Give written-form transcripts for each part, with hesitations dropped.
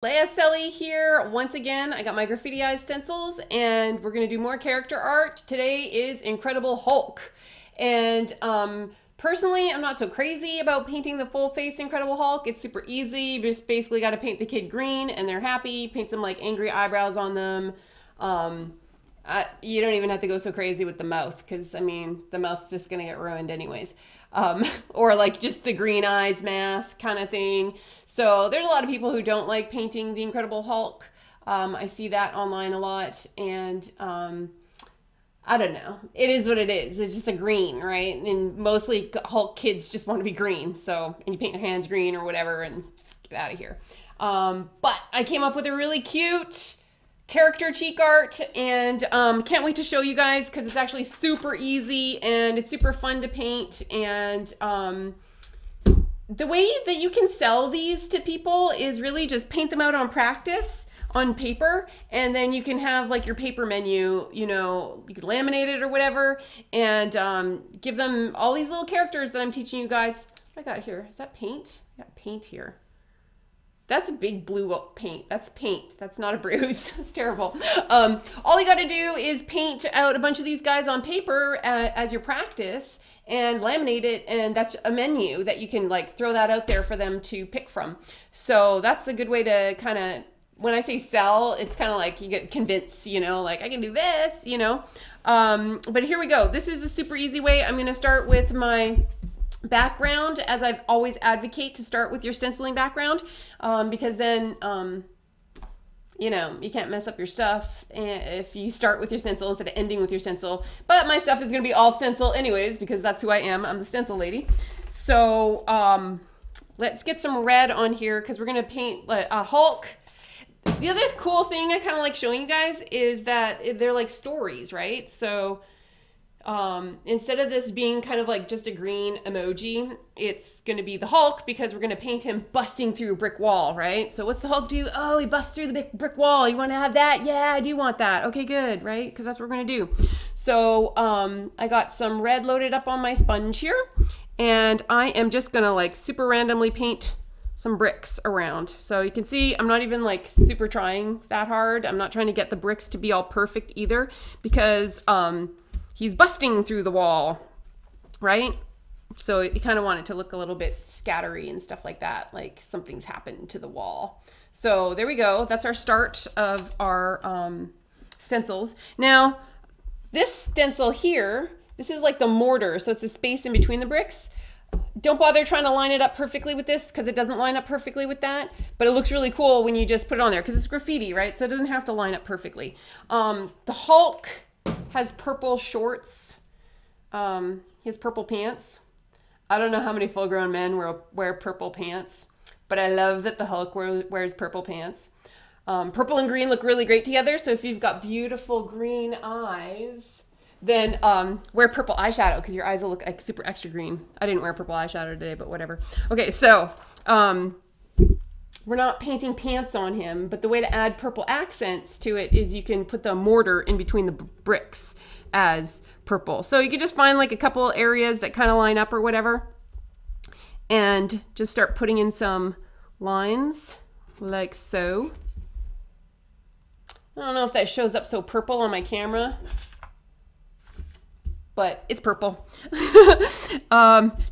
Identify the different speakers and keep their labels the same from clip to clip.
Speaker 1: Leia Selly here. Once again, I got my GraffitiEyes stencils and we're going to do more character art. Today is Incredible Hulk. And personally, I'm not so crazy about painting the full face Incredible Hulk. It's super easy. You just basically got to paint the kid green and they're happy. Paint some like angry eyebrows on them. You don't even have to go so crazy with the mouth because, I mean, the mouth's just going to get ruined anyways. Or like just the green eyes mask kind of thing. So there's a lot of people who don't like painting the Incredible Hulk. I see that online a lot, and I don't know. It is what it is. It's just a green, right? And mostly Hulk kids just want to be green. So, and you paint your hands green or whatever and get out of here. But I came up with a really cute character cheek art, and can't wait to show you guys because it's actually super easy and it's super fun to paint. And the way that you can sell these to people is really just paint them out on practice on paper, and then you can have like your paper menu, you know, you can laminate it or whatever, and give them all these little characters that I'm teaching you guys. What I got here, is that paint? I got paint here. That's a big blue paint. That's paint. That's not a bruise. That's terrible. All you got to do is paint out a bunch of these guys on paper as your practice and laminate it, and that's a menu that you can like throw that out there for them to pick from. So that's a good way to kind of, when I say sell, it's kind of like you get convinced, you know, like I can do this, you know. But here we go. This is a super easy way. I'm going to start with my background, as I've always advocate to start with your stenciling background, because then you know, you can't mess up your stuff if you start with your stencil instead of ending with your stencil. But my stuff is going to be all stencil anyways because that's who I am. I'm the stencil lady. So let's get some red on here because we're going to paint a Hulk. The other cool thing I kind of like showing you guys is that they're like stories, right? So instead of this being kind of like just a green emoji, it's going to be the Hulk because we're going to paint him busting through a brick wall, right? So what's the Hulk do? Oh, he busts through the big brick wall. You want to have that? Yeah, I do want that. Okay, good, right? Because that's what we're going to do. So I got some red loaded up on my sponge here, and I am just going to like super randomly paint some bricks around. So you can see I'm not even like super trying that hard. I'm not trying to get the bricks to be all perfect either because he's busting through the wall, right? So you kind of want it to look a little bit scattery and stuff like that, like something's happened to the wall. So there we go. That's our start of our stencils. Now, this stencil here, this is like the mortar, so it's the space in between the bricks. Don't bother trying to line it up perfectly with this because it doesn't line up perfectly with that, but it looks really cool when you just put it on there because it's graffiti, right? So it doesn't have to line up perfectly. The Hulk has purple shorts. He has purple pants. I don't know how many full-grown men wear purple pants, but I love that the Hulk wears purple pants. Purple and green look really great together, so if you've got beautiful green eyes, then wear purple eyeshadow because your eyes will look like super extra green. I didn't wear purple eyeshadow today, but whatever. Okay, so we're not painting pants on him, but the way to add purple accents to it is you can put the mortar in between the bricks as purple. So you could just find like a couple areas that kind of line up or whatever and just start putting in some lines like so. I don't know if that shows up so purple on my camera, but it's purple.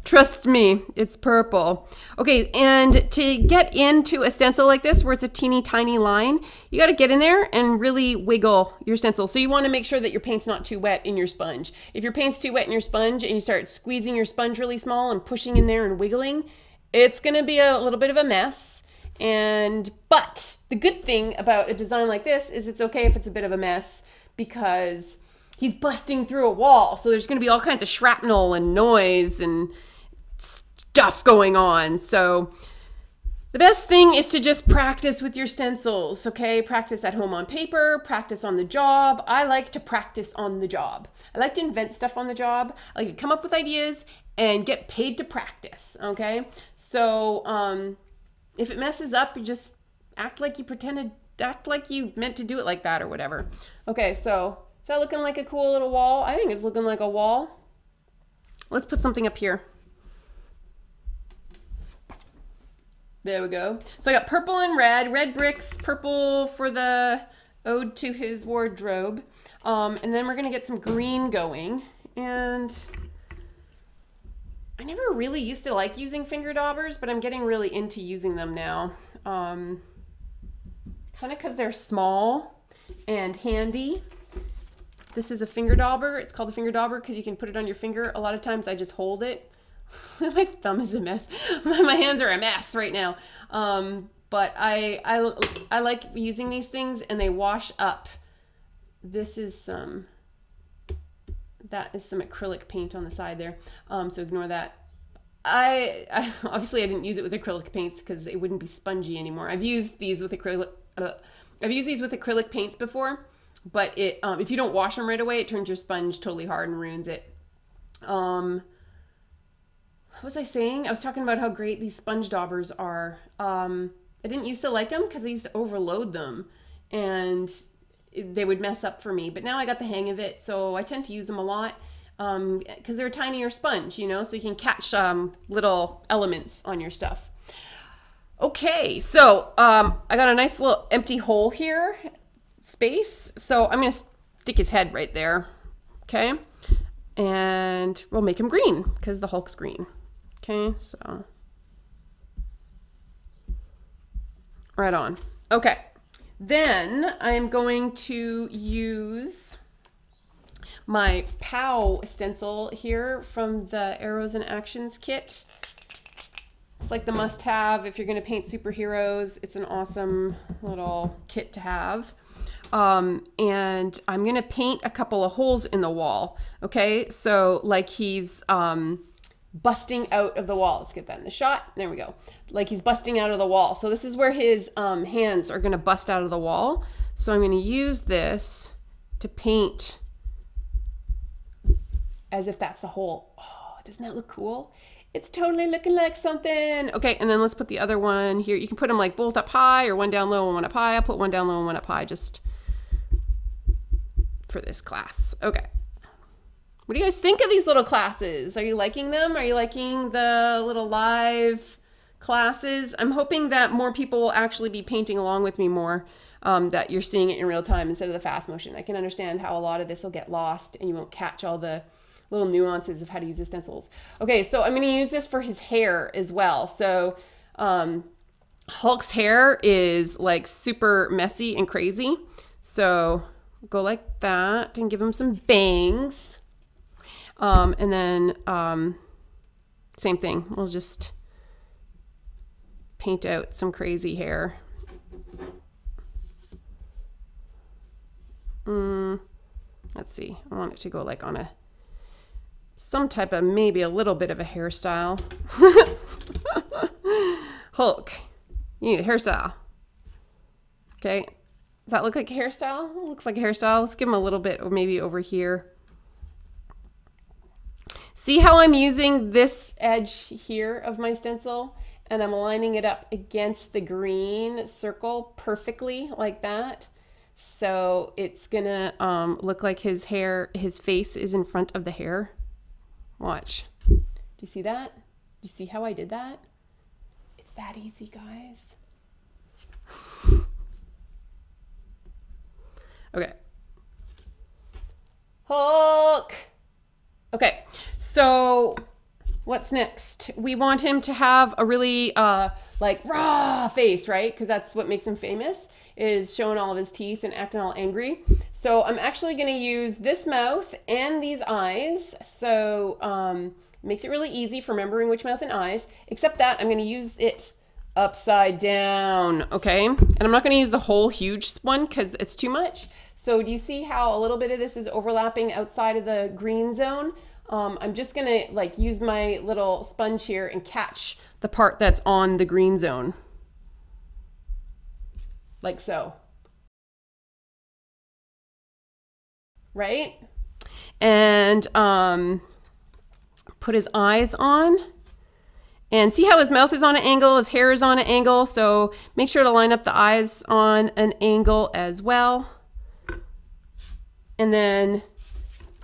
Speaker 1: Trust me, it's purple. Okay, and to get into a stencil like this where it's a teeny tiny line, you gotta get in there and really wiggle your stencil. So you wanna make sure that your paint's not too wet in your sponge. If your paint's too wet in your sponge and you start squeezing your sponge really small and pushing in there and wiggling, it's gonna be a little bit of a mess. But the good thing about a design like this is it's okay if it's a bit of a mess because he's busting through a wall, so there's going to be all kinds of shrapnel and noise and stuff going on. So the best thing is to just practice with your stencils, okay? Practice at home on paper, practice on the job. I like to practice on the job. I like to invent stuff on the job. I like to come up with ideas and get paid to practice, okay? So if it messes up, you just act like you meant to do it like that or whatever. Okay, so is that looking like a cool little wall? I think it's looking like a wall. Let's put something up here. There we go. So I got purple and red bricks, purple for the ode to his wardrobe. And then we're gonna get some green going. And I never really used to like using finger daubers, but I'm getting really into using them now. Kind of because they're small and handy. This is a finger dauber. It's called a finger dauber because you can put it on your finger. A lot of times I just hold it. My thumb is a mess. My hands are a mess right now. But I like using these things and they wash up. This is that is some acrylic paint on the side there. So ignore that. I obviously I didn't use it with acrylic paints because it wouldn't be spongy anymore. I've used these with acrylic paints before, but if you don't wash them right away, it turns your sponge totally hard and ruins it. What was I saying? I was talking about how great these sponge daubers are. I didn't used to like them because I used to overload them and they would mess up for me. But now I got the hang of it, so I tend to use them a lot because they're a tinier sponge, you know, so you can catch little elements on your stuff. Okay, so I got a nice little empty hole here, space. So I'm going to stick his head right there, okay? And we'll make him green because the Hulk's green. Okay, so right on. Okay, then I'm going to use my POW stencil here from the Arrows and Actions kit. It's like the must-have if you're going to paint superheroes. It's an awesome little kit to have. And I'm going to paint a couple of holes in the wall. Okay, so like he's busting out of the wall. Let's get that in the shot. There we go. Like he's busting out of the wall. So this is where his hands are going to bust out of the wall. So I'm going to use this to paint as if that's the hole. Oh, doesn't that look cool? It's totally looking like something. Okay, and then let's put the other one here. You can put them like both up high or one down low and one up high. I'll put one down low and one up high just for this class. Okay. What do you guys think of these little classes? Are you liking them? Are you liking the little live classes? I'm hoping that more people will actually be painting along with me more, that you're seeing it in real time instead of the fast motion. I can understand how a lot of this will get lost and you won't catch all the little nuances of how to use the stencils. Okay, so I'm going to use this for his hair as well. So Hulk's hair is like super messy and crazy. So go like that and give him some bangs. And then same thing. We'll just paint out some crazy hair. Let's see. I want it to go like on some type of, maybe a little bit of a hairstyle. Hulk, you need a hairstyle. Okay. Does that look like a hairstyle? It looks like a hairstyle. Let's give him a little bit, or maybe over here. See how I'm using this edge here of my stencil and I'm lining it up against the green circle perfectly like that. So it's gonna look like his hair, his face is in front of the hair. Watch. Do you see that? Do you see how I did that? It's that easy, guys. Okay. Hulk. Okay. So what's next? We want him to have a really like raw face, right? Because that's what makes him famous, is showing all of his teeth and acting all angry. So I'm actually going to use this mouth and these eyes. So makes it really easy for remembering which mouth and eyes, except that I'm going to use it upside down. Okay. And I'm not going to use the whole huge one because it's too much. So do you see how a little bit of this is overlapping outside of the green zone? I'm just gonna like use my little sponge here and catch the part that's on the green zone. Like so. Right? And put his eyes on. And see how his mouth is on an angle, his hair is on an angle, so make sure to line up the eyes on an angle as well. And then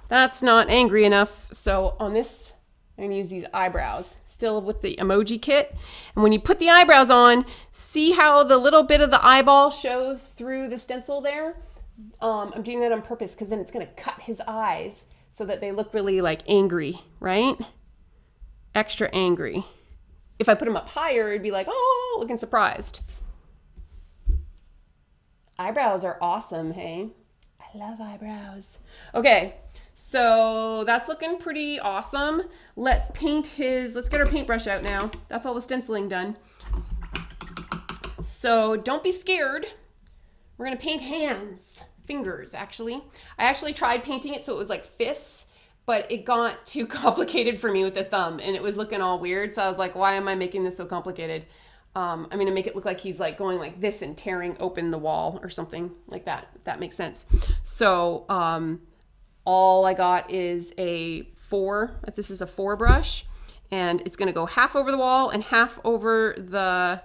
Speaker 1: that's not angry enough, so on this, I'm gonna use these eyebrows, still with the emoji kit. And when you put the eyebrows on, see how the little bit of the eyeball shows through the stencil there? I'm doing that on purpose because then it's gonna cut his eyes so that they look really like angry, right? Extra angry. If I put them up higher, it'd be like, oh, looking surprised. Eyebrows are awesome, hey? I love eyebrows. Okay, so that's looking pretty awesome. Let's get our paintbrush out now. That's all the stenciling done. So don't be scared. We're gonna paint hands, fingers actually. I actually tried painting it so it was like fists, but it got too complicated for me with the thumb and it was looking all weird. So I was like, why am I making this so complicated? I'm gonna make it look like he's like going like this and tearing open the wall or something like that, if that makes sense. So all I got is a 4, this is a 4 brush, and it's gonna go half over the wall and half over the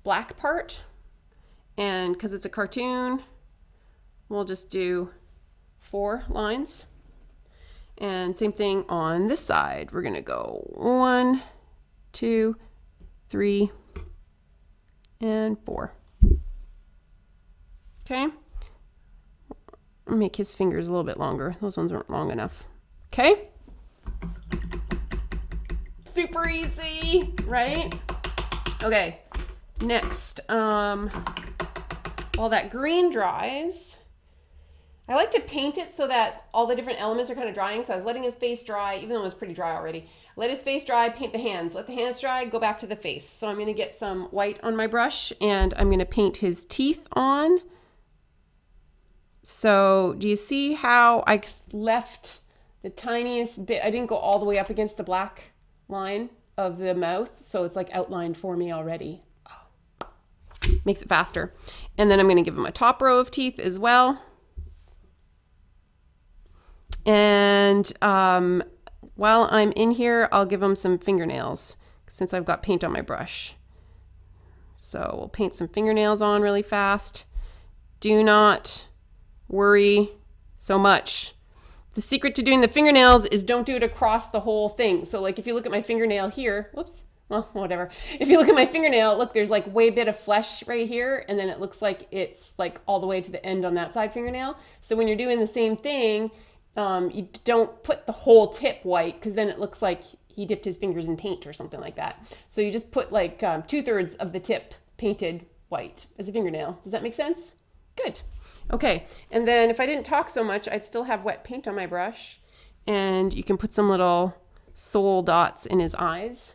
Speaker 1: black part. And because it's a cartoon, we'll just do 4 lines. And same thing on this side. We're gonna go 1, 2, 3, and 4. Okay. Make his fingers a little bit longer. Those ones weren't long enough. Okay. Super easy, right? Okay. Next, while that green dries, I like to paint it so that all the different elements are kind of drying. So I was letting his face dry, even though it was pretty dry already. Let his face dry, paint the hands. Let the hands dry, go back to the face. So I'm gonna get some white on my brush and I'm gonna paint his teeth on. So do you see how I left the tiniest bit? I didn't go all the way up against the black line of the mouth. So it's like outlined for me already. Makes it faster. And then I'm gonna give him a top row of teeth as well. And while I'm in here, I'll give them some fingernails since I've got paint on my brush. So we'll paint some fingernails on really fast. Do not worry so much. The secret to doing the fingernails is don't do it across the whole thing. So like if you look at my fingernail here, whoops, well, whatever. If you look at my fingernail, look, there's like way bit of flesh right here. And then it looks like it's like all the way to the end on that side fingernail. So when you're doing the same thing, you don't put the whole tip white because then it looks like he dipped his fingers in paint or something like that. So you just put like 2/3 of the tip painted white as a fingernail. Does that make sense? Good. Okay. And then if I didn't talk so much, I'd still have wet paint on my brush and you can put some little soul dots in his eyes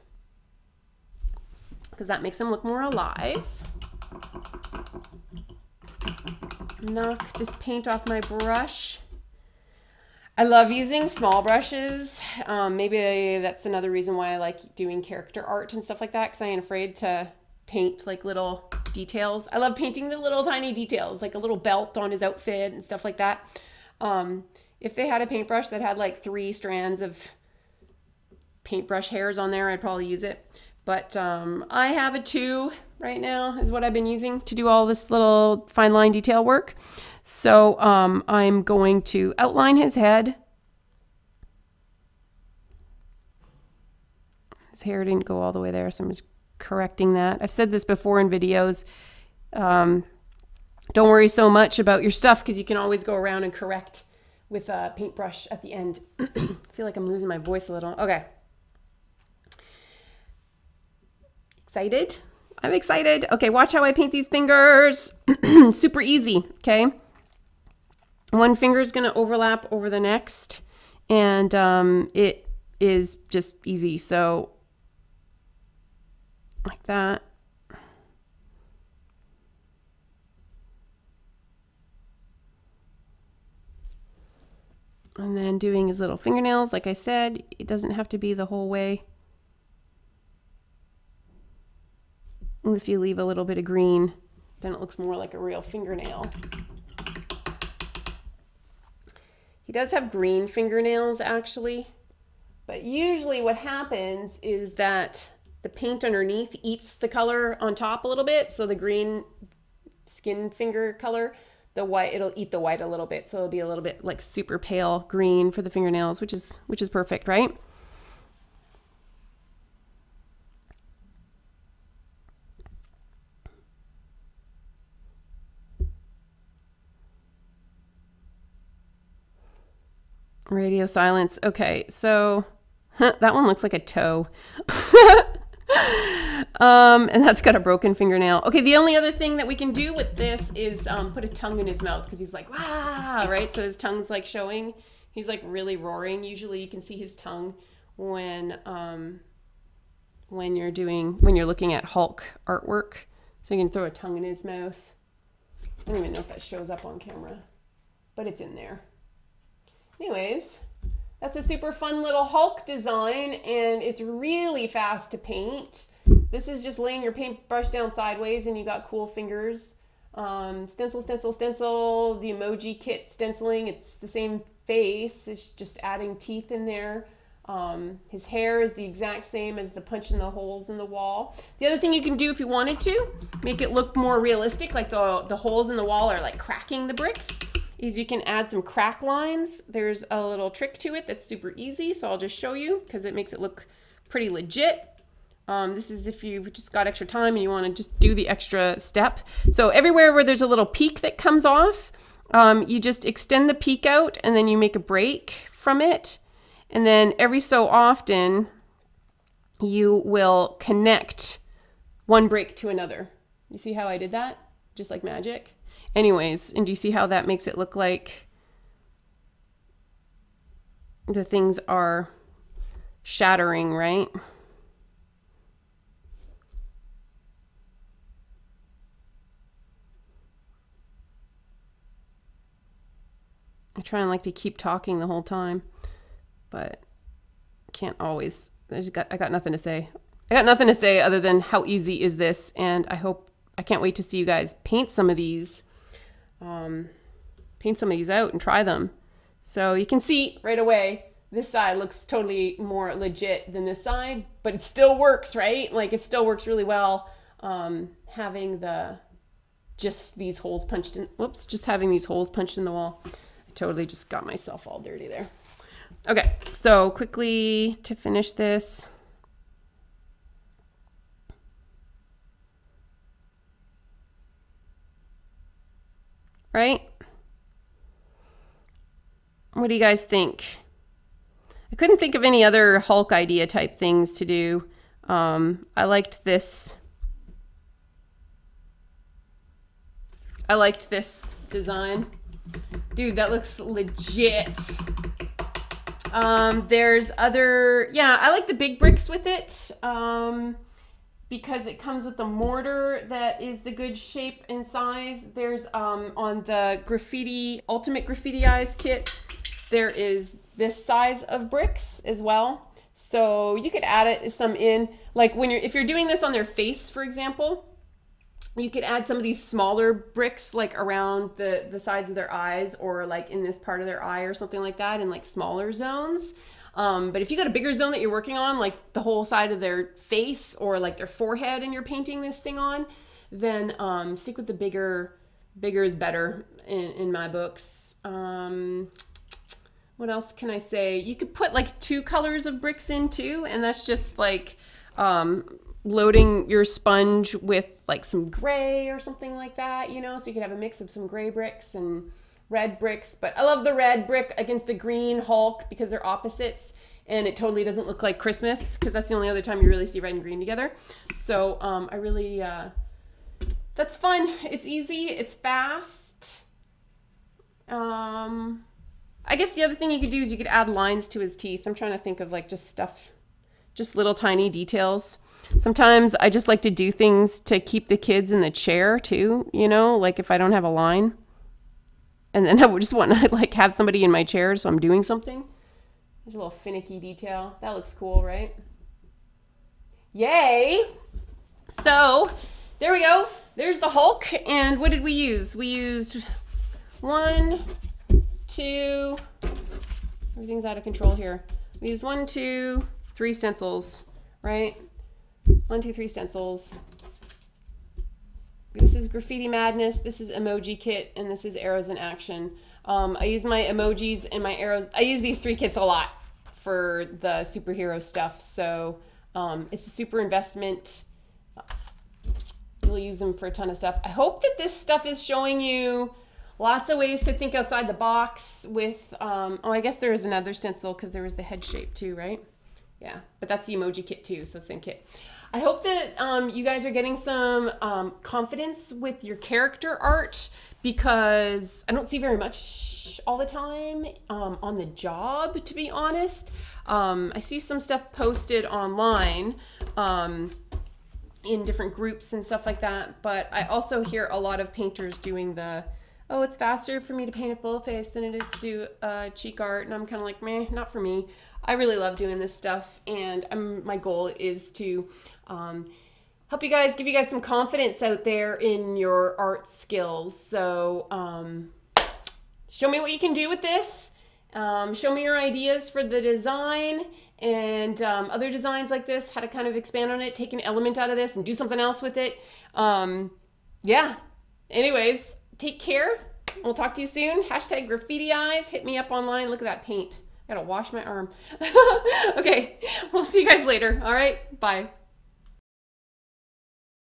Speaker 1: because that makes him look more alive. Knock this paint off my brush. I love using small brushes. Maybe that's another reason why I like doing character art and stuff like that because I ain't afraid to paint like little details. I love painting the little tiny details, like a little belt on his outfit and stuff like that. If they had a paintbrush that had like 3 strands of paintbrush hairs on there, I'd probably use it. But I have a 2 right now is what I've been using to do all this little fine line detail work. So I'm going to outline his head. His hair didn't go all the way there, so I'm just correcting that. I've said this before in videos. Don't worry so much about your stuff because you can always go around and correct with a paintbrush at the end. I feel like I'm losing my voice a little. Okay. Excited? I'm excited. Okay, watch how I paint these fingers. Super easy, okay? One finger is going to overlap over the next, and it is just easy. So like that. And then doing his little fingernails, like I said, it doesn't have to be the whole way. If you leave a little bit of green, then it looks more like a real fingernail. He does have green fingernails actually, but usually what happens is that the paint underneath eats the color on top a little bit. So the green skin finger color, the white, it'll eat the white a little bit. So it'll be a little bit like super pale green for the fingernails, which is perfect, right? Radio silence. Okay, so that one looks like a toe. And that's got a broken fingernail. Okay, the only other thing that we can do with this is put a tongue in his mouth because he's like, wow, right? So his tongue's like showing. He's like really roaring. Usually you can see his tongue when you're looking at Hulk artwork. So you can throw a tongue in his mouth. I don't even know if that shows up on camera, but it's in there. Anyways, that's a super fun little Hulk design, and it's really fast to paint. This is just laying your paintbrush down sideways and you got cool fingers. Stencil, stencil, stencil, the emoji kit stenciling, it's the same face, it's just adding teeth in there. His hair is the exact same as the punch in the holes in the wall. The other thing you can do if you wanted to, make it look more realistic, like the holes in the wall are like cracking the bricks, is you can add some crack lines. There's a little trick to it that's super easy, so I'll just show you because it makes it look pretty legit. This is if you've just got extra time and you want to just do the extra step. So everywhere where there's a little peak that comes off, you just extend the peak out and then you make a break from it. And then every so often, you will connect one break to another. You see how I did that? Just like magic. Anyways, and do you see how that makes it look like the things are shattering, right? I try and like to keep talking the whole time, but can't always. I got nothing to say. I got nothing to say other than how easy is this, and I can't wait to see you guys paint some of these. Paint some of these out and try them. So you can see right away, this side looks totally more legit than this side, but it still works, right? Like it still works really well. Having just these holes punched in, whoops, just having these holes punched in the wall. I totally just got myself all dirty there. Okay, so quickly to finish this. Right? What do you guys think? I couldn't think of any other Hulk idea type things to do. I liked this. I liked this design. Dude, that looks legit. There's other, yeah, I like the big bricks with it. Because it comes with a mortar that is the good shape and size. There's on the Ultimate GraffitiEyes kit, there is this size of bricks as well. So you could add it some in, like if you're doing this on their face, for example, you could add some of these smaller bricks like around the sides of their eyes or like in this part of their eye or something like that in like smaller zones. But if you got a bigger zone that you're working on, like the whole side of their face or like their forehead and you're painting this thing on, then stick with the bigger. Bigger is better in my books. What else can I say? You could put like 2 colors of bricks in too, and that's just like loading your sponge with like some gray or something like that, you know, so you could have a mix of some gray bricks and red bricks. But I love the red brick against the green Hulk because they're opposites and it totally doesn't look like Christmas because that's the only other time you really see red and green together. So I really, that's fun. It's easy. It's fast. I guess the other thing you could do is you could add lines to his teeth. I'm trying to think of like just stuff, just little tiny details. Sometimes I just like to do things to keep the kids in the chair too, you know, like if I don't have a line. And then I would just want to like have somebody in my chair so I'm doing something. There's a little finicky detail. That looks cool, right? Yay! So there we go. There's the Hulk. And what did we use? We used 1, 2, everything's out of control here. We used 1, 2, 3 stencils, right? 1, 2, 3 stencils. This is Graffiti Madness, this is Emoji Kit, and this is Arrows in Action. I use my emojis and my arrows. I use these 3 kits a lot for the superhero stuff, so it's a super investment. You'll use them for a ton of stuff. I hope that this stuff is showing you lots of ways to think outside the box with, oh, I guess there is another stencil because there was the head shape too, right? Yeah, but that's the emoji kit too, so same kit. I hope that you guys are getting some confidence with your character art, because I don't see very much all the time on the job, to be honest. I see some stuff posted online in different groups and stuff like that, but I also hear a lot of painters doing the, oh, it's faster for me to paint a full face than it is to do cheek art, and I'm kind of like, meh, not for me. I really love doing this stuff, and my goal is to help you guys, give you guys some confidence out there in your art skills. So show me what you can do with this. Show me your ideas for the design and other designs like this, how to kind of expand on it, take an element out of this and do something else with it. Yeah, anyways, take care. We'll talk to you soon. Hashtag GraffitiEyes. Hit me up online. Look at that paint. I gotta wash my arm. Okay, we'll see you guys later. All right, bye.